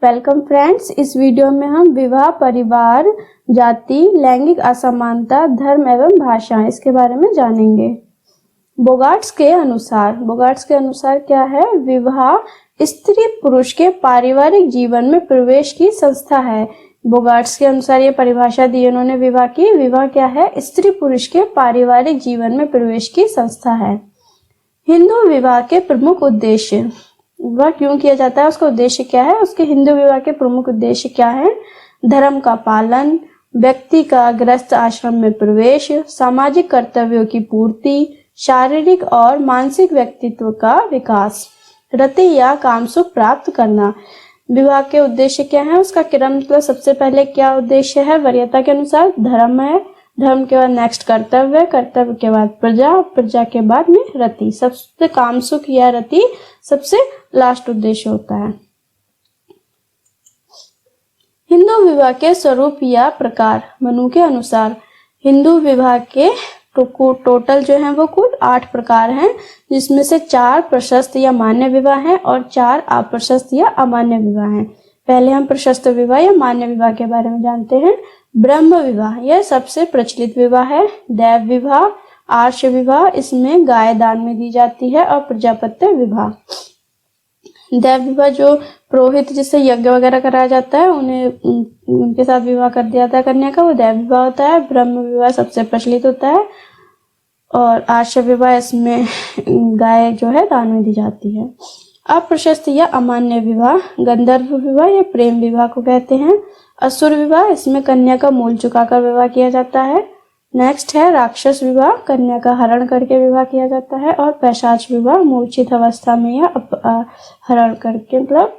Welcome friends, इस video में हम विवाह, परिवार, जाति, लैंगिक असमानता, धर्म एवं भाषा इसके बारे में जानेंगे। बोगार्ट्स के अनुसार क्या है? विवाह स्त्री पुरुष के पारिवारिक जीवन में प्रवेश की संस्था है। बोगार्ट्स के अनुसार ये परिभाषा दी उन्होंने विवाह की। विवाह क्या है? स्त्री पुरुष के पारिवारिक जीवन में प्रवेश की संस्था है। हिंदू विवाह के प्रमुख उद्देश्य, विवाह क्यों किया जाता है, उसका उद्देश्य क्या है? उसके हिंदू विवाह के प्रमुख उद्देश्य क्या है? धर्म का पालन, व्यक्ति का गृहस्थ आश्रम में प्रवेश, सामाजिक कर्तव्यों की पूर्ति, शारीरिक और मानसिक व्यक्तित्व का विकास, रति या कामसुख प्राप्त करना। विवाह के उद्देश्य क्या है? उसका क्रम मतलब सबसे पहले क्या उद्देश्य है? वरीयता के अनुसार धर्म है, धर्म के बाद नेक्स्ट कर्तव्य, कर्तव्य के बाद प्रजा, प्रजा के बाद में रति। सबसे कामसुख या रति सबसे लास्ट उद्देश्य होता है। हिंदू विवाह के स्वरूप या प्रकार, मनु के अनुसार हिंदू विवाह के टोटल जो है वो कुल 8 प्रकार हैं, जिसमें से 4 प्रशस्त या मान्य विवाह हैं और 4 अप्रशस्त या अमान्य विवाह हैं। पहले हम प्रशस्त विवाह या मान्य विवाह के बारे में जानते हैं। ब्रह्म विवाह यह सबसे प्रचलित विवाह है। दैव विवाह, आर्ष विवाह, इसमें गाय दान में दी जाती है, और प्रजापत्य विवाह। दैव विवाह जो पुरोहित जिससे यज्ञ वगैरह कराया जाता है, उनके साथ विवाह कर दिया जाता है कन्या का, वो दैव विवाह होता है। ब्रह्म विवाह सबसे प्रचलित होता है, और आर्ष विवाह इसमें गाय जो है दान में दी जाती है। अप्रशस्त या अमान्य विवाह, गंधर्व विवाह या प्रेम विवाह को कहते हैं। असुर विवाह, इसमें कन्या का मूल चुकाकर विवाह किया जाता है। नेक्स्ट है राक्षस विवाह, कन्या का हरण करके विवाह किया जाता है। और पैशाच विवाह, मूर्छित अवस्था में या हरण करके, मतलब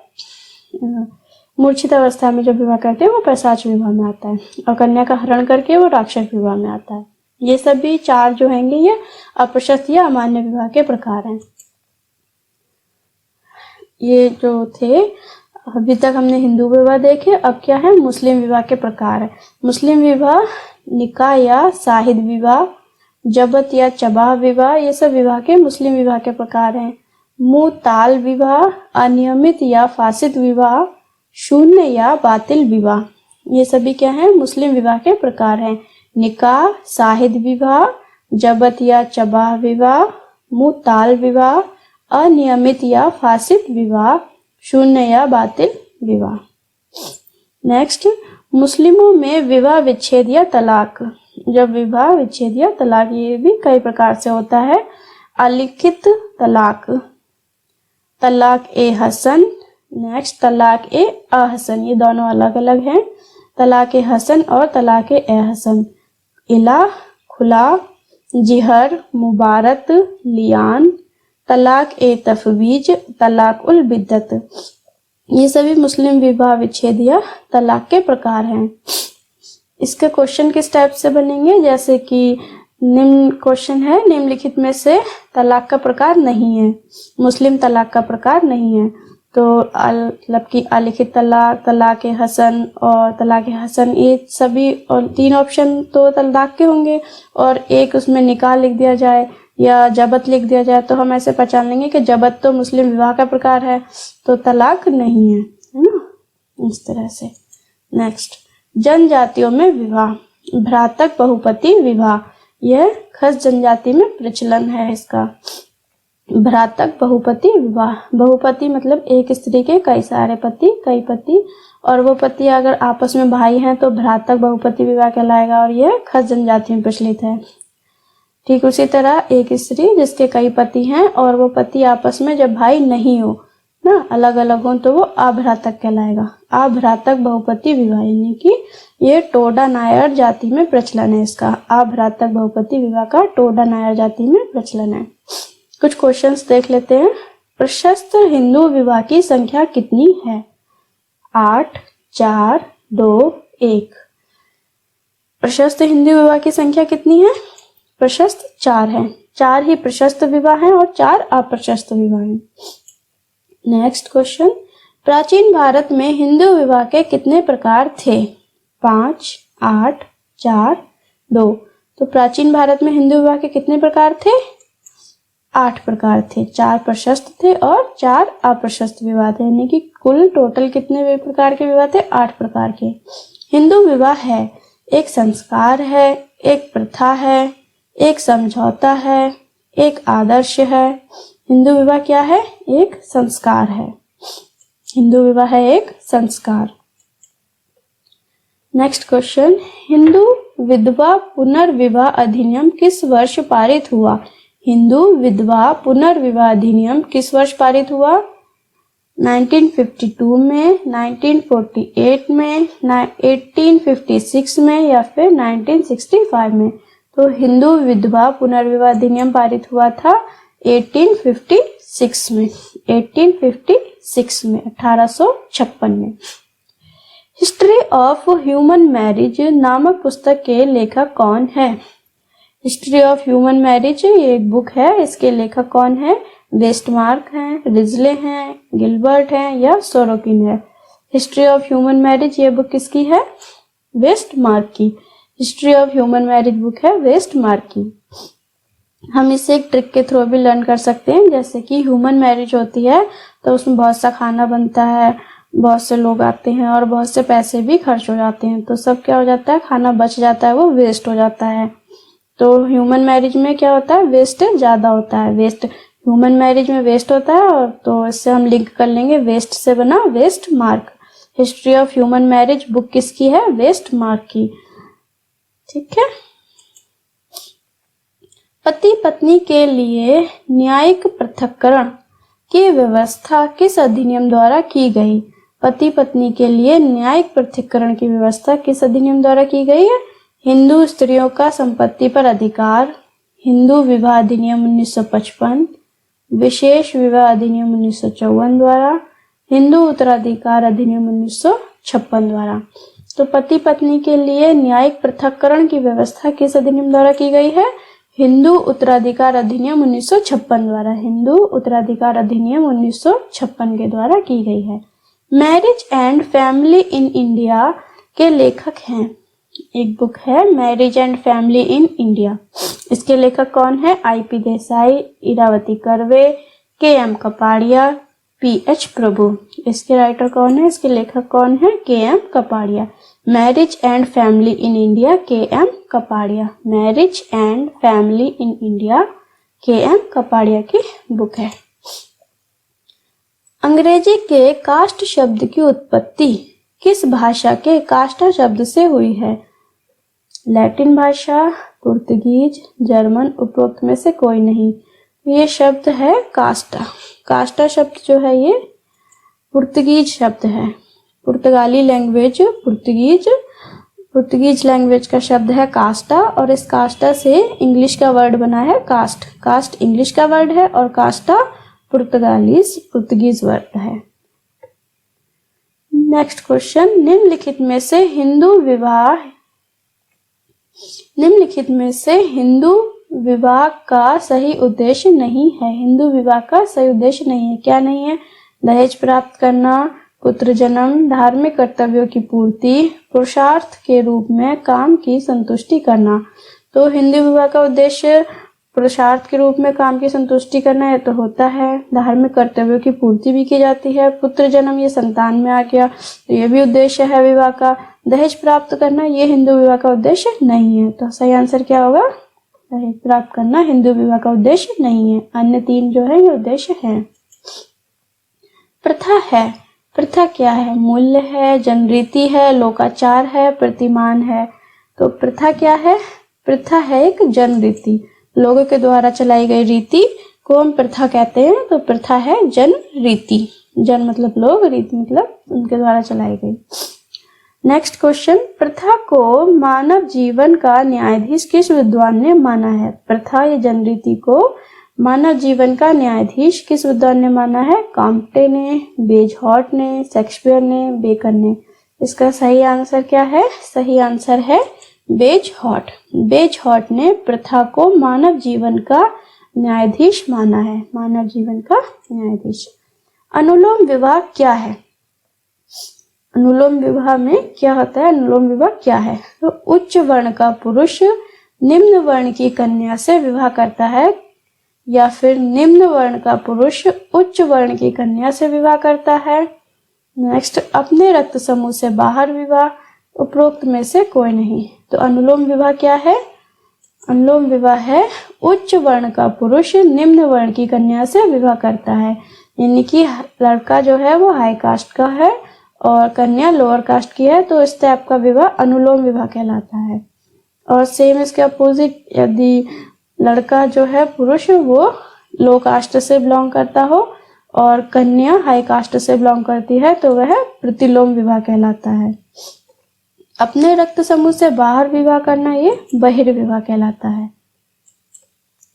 मूर्छित अवस्था में जो विवाह करते हैं वो पैशाच विवाह में आता है, और कन्या का हरण करके वो राक्षस विवाह में आता है। ये सभी 4 जो हैंगे ये अप्रशस्त या अमान्य विवाह के प्रकार हैं। ये जो थे अभी तक हमने हिंदू विवाह देखे, अब क्या है? मुस्लिम विवाह के प्रकार है। मुस्लिम विवाह निकाह या साहिद विवाह, जबत या चबाह विवाह, ये सब विवाह के मुस्लिम विवाह के प्रकार हैं। मुताल विवाह, अनियमित या फासिद विवाह, शून्य या बातिल विवाह, ये सभी क्या है? मुस्लिम विवाह के प्रकार हैं। निकाह, साहिद विवाह, जबत या चबाह विवाह, मुताल विवाह, अनियमित या फासिद विवाह, शून्य या बातिल विवाह। नेक्स्ट, मुस्लिमों में विवाह विच्छेद या तलाक। जब विवाह विच्छेद या तलाक, ये भी कई प्रकार से होता है। अलिखित तलाक, तलाक ए हसन, नेक्स्ट तलाक ए अहसन, ये दोनों अलग अलग हैं। तलाक ए हसन और तलाक ए हसन। इला, खुला, जिहर, मुबारत, लियान, तलाक ए तफवीज, तलाक उल बिद्दत, ये सभी मुस्लिम विवाह विच्छेद या तलाक के प्रकार हैं। इसके क्वेश्चन किस टाइप से बनेंगे? जैसे कि निम्न क्वेश्चन है, निम्नलिखित में से तलाक का प्रकार नहीं है, मुस्लिम तलाक का प्रकार नहीं है। तो मतलब कि अलिखित तलाक, तलाक हसन और तलाक हसन, ये सभी और 3 ऑप्शन तो तलाक के होंगे, और एक उसमें निकाह लिख दिया जाए या जबत लिख दिया जाए, तो हम ऐसे पहचान लेंगे कि जबत तो मुस्लिम विवाह का प्रकार है, तो तलाक नहीं है ना, इस तरह से। नेक्स्ट, जनजातियों में विवाह, भ्रातक बहुपति विवाह, यह खस जनजाति में प्रचलन है इसका। भ्रातक बहुपति विवाह, बहुपति मतलब एक स्त्री के कई सारे पति, कई पति, और वो पति अगर आपस में भाई हैं तो भ्रातक बहुपति विवाह कहलाएगा, और यह खस जनजाति में प्रचलित है। ठीक उसी तरह एक स्त्री जिसके कई पति हैं और वो पति आपस में जब भाई नहीं हो ना, अलग अलग हो, तो वो अभ्रातक कहलाएगा। अभ्रातक बहुपति विवाह, यानी कि ये टोडा नायर जाति में प्रचलन है इसका। अभ्रातक बहुपति विवाह का टोडा नायर जाति में प्रचलन है। कुछ क्वेश्चंस देख लेते हैं। प्रशस्त हिंदू विवाह की संख्या कितनी है? 8, 4, 2, 1। प्रशस्त हिंदू विवाह की संख्या कितनी है? प्रशस्त 4 है। 4 ही प्रशस्त विवाह हैं और 4 अप्रशस्त विवाह हैं। नेक्स्ट क्वेश्चन, प्राचीन भारत में हिंदू विवाह के कितने प्रकार थे? 5, 8, 4, 2। तो प्राचीन भारत में हिंदू विवाह के कितने प्रकार थे? 8 प्रकार थे, 4 प्रशस्त थे और 4 अप्रशस्त विवाह थे, यानी कि कुल टोटल कितने प्रकार के विवाह थे? 8 प्रकार के। हिंदू विवाह है एक संस्कार है, एक प्रथा है, एक समझौता है, एक आदर्श है। हिंदू विवाह क्या है? एक संस्कार है। हिंदू विवाह है एक संस्कार। नेक्स्ट क्वेश्चन, हिंदू विधवा पुनर्विवाह अधिनियम किस वर्ष पारित हुआ? हिंदू विधवा पुनर्विवाह अधिनियम किस वर्ष पारित हुआ? 1952 में, 1948 में, 1856 में या फिर 1965 में? तो हिंदू विधवा पुनर्विवाह अधिनियम पारित हुआ था 1856 में, 1856 में, 1856 में। हिस्ट्री ऑफ ह्यूमन मैरिज नामक पुस्तक के लेखक कौन है? हिस्ट्री ऑफ ह्यूमन मैरिज ये एक बुक है, इसके लेखक कौन है? वेस्टमार्क हैं, रिजले हैं, गिलबर्ट हैं या सोरोकिन है? हिस्ट्री ऑफ ह्यूमन मैरिज ये बुक किसकी है? वेस्टमार्क की। History of human marriage book है वेस्टमार्क की। हम इसे एक ट्रिक के थ्रू भी लर्न कर सकते हैं, जैसे कि ह्यूमन मैरिज होती है तो उसमें बहुत सा खाना बनता है, बहुत से लोग आते हैं और बहुत से पैसे भी खर्च हो जाते हैं, तो सब क्या हो जाता है? खाना बच जाता है, वो वेस्ट हो जाता है। तो ह्यूमन मैरिज में क्या होता है? वेस्ट ज्यादा होता है, वेस्ट ह्यूमन मैरिज में वेस्ट होता है। और तो इससे हम लिंक कर लेंगे, वेस्ट से बना वेस्टमार्क। History of human marriage book किसकी है? वेस्टमार्क की। ठीक है। पति पत्नी के लिए न्यायिक पृथक्करण की व्यवस्था किस अधिनियम द्वारा की गई? पति पत्नी के लिए न्यायिक पृथक्करण की व्यवस्था किस अधिनियम द्वारा की गई है? हिंदू स्त्रियों का संपत्ति पर अधिकार, हिंदू विवाह अधिनियम 1955, विशेष विवाह अधिनियम 1954 द्वारा, हिंदू उत्तराधिकार अधिनियम 1956 द्वारा। तो पति पत्नी के लिए न्यायिक पृथक्करण की व्यवस्था किस अधिनियम द्वारा की गई है? हिंदू उत्तराधिकार अधिनियम 1956 द्वारा, हिंदू उत्तराधिकार अधिनियम 1956 के द्वारा की गई है। Marriage and family in India के लेखक हैं, एक बुक है marriage and family in India. इसके लेखक कौन है? IP Desai, Irawati Karve, KM Kapadia, PH Prabhu. इसके राइटर कौन है? इसके लेखक कौन है? KM Kapadia. Marriage and family in India, KM Kapadia. Marriage and family in India, KM Kapadia की बुक है। अंग्रेजी के कास्ट शब्द की उत्पत्ति किस भाषा के कास्टा शब्द से हुई है? लैटिन भाषा, पुर्तगीज, जर्मन, उपरोक्त में से कोई नहीं। ये शब्द है कास्टा। कास्टा शब्द जो है ये पुर्तगीज शब्द है, पुर्तगाली लैंग्वेज, पुर्तगीज लैंग्वेज का शब्द है कास्टा। और इस कास्टा से इंग्लिश का वर्ड बना है कास्ट। कास्ट इंग्लिश का वर्ड है और कास्टा पुर्तगीज वर्ड है। नेक्स्ट क्वेश्चन, निम्नलिखित में से हिंदू विवाह का सही उद्देश्य नहीं है। हिंदू विवाह का सही उद्देश्य नहीं है। क्या नहीं है? दहेज प्राप्त करना, पुत्र जन्म, धार्मिक कर्तव्यों की पूर्ति, पुरुषार्थ के रूप में काम की संतुष्टि करना। तो हिंदू विवाह का उद्देश्य पुरुषार्थ के रूप में काम की संतुष्टि करना है तो होता है, धार्मिक कर्तव्यों की पूर्ति भी की जाती है, पुत्र जन्म ये संतान में आ गया तो ये भी उद्देश्य है विवाह का, दहेज प्राप्त करना ये हिंदू विवाह का उद्देश्य नहीं है। तो सही आंसर क्या होगा? दहेज प्राप्त करना हिंदू विवाह का उद्देश्य नहीं है। अन्य 3 जो है ये उद्देश्य है। प्रथा है, प्रथा क्या है? मूल्य है, जनरीति है, लोकाचार है, प्रतिमान है। तो प्रथा क्या है? प्रथा है एक जनरीति, लोगों के द्वारा चलाई गई रीति को हम प्रथा कहते हैं। तो प्रथा है जन रीति, जन मतलब लोग, रीति मतलब उनके द्वारा चलाई गई। नेक्स्ट क्वेश्चन, प्रथा को मानव जीवन का न्यायाधीश किस विद्वान ने माना है? प्रथा या जन रीति को मानव जीवन का न्यायाधीश किस विद्वान ने माना है? कॉम्टे ने, बेजहॉट ने, शेक्सपियर ने, बेकन ने। इसका सही आंसर क्या है? सही आंसर है बेजहॉट। बेजहॉट ने प्रथा को मानव जीवन का न्यायाधीश माना है, मानव जीवन का न्यायाधीश। अनुलोम विवाह क्या है? अनुलोम विवाह में क्या होता है? अनुलोम विवाह क्या है? तो उच्च वर्ण का पुरुष निम्न वर्ण की कन्या से विवाह करता है या फिर निम्न वर्ण का पुरुष उच्च वर्ण की कन्या से विवाह करता है। नेक्स्ट, अपने रक्त समूह से बाहर विवाह, उपरोक्त में से कोई नहीं। तो अनुलोम विवाह क्या है? अनुलोम विवाह है उच्च वर्ण का पुरुष निम्न वर्ण की कन्या से विवाह करता है, यानी कि लड़का जो है वो हाई कास्ट का है और कन्या लोअर कास्ट की है, तो इस टाइप का विवाह अनुलोम विवाह कहलाता है। और सेम इसके अपोजिट, यदि लड़का जो है पुरुष वो लो कास्ट से बिलोंग करता हो और कन्या हाई कास्ट से बिलोंग करती है, तो वह प्रतिलोम विवाह कहलाता है। अपने रक्त समूह से बाहर विवाह करना ये बहिर्विवाह कहलाता है।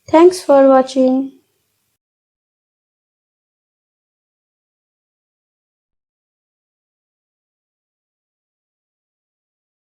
Thanks for watching.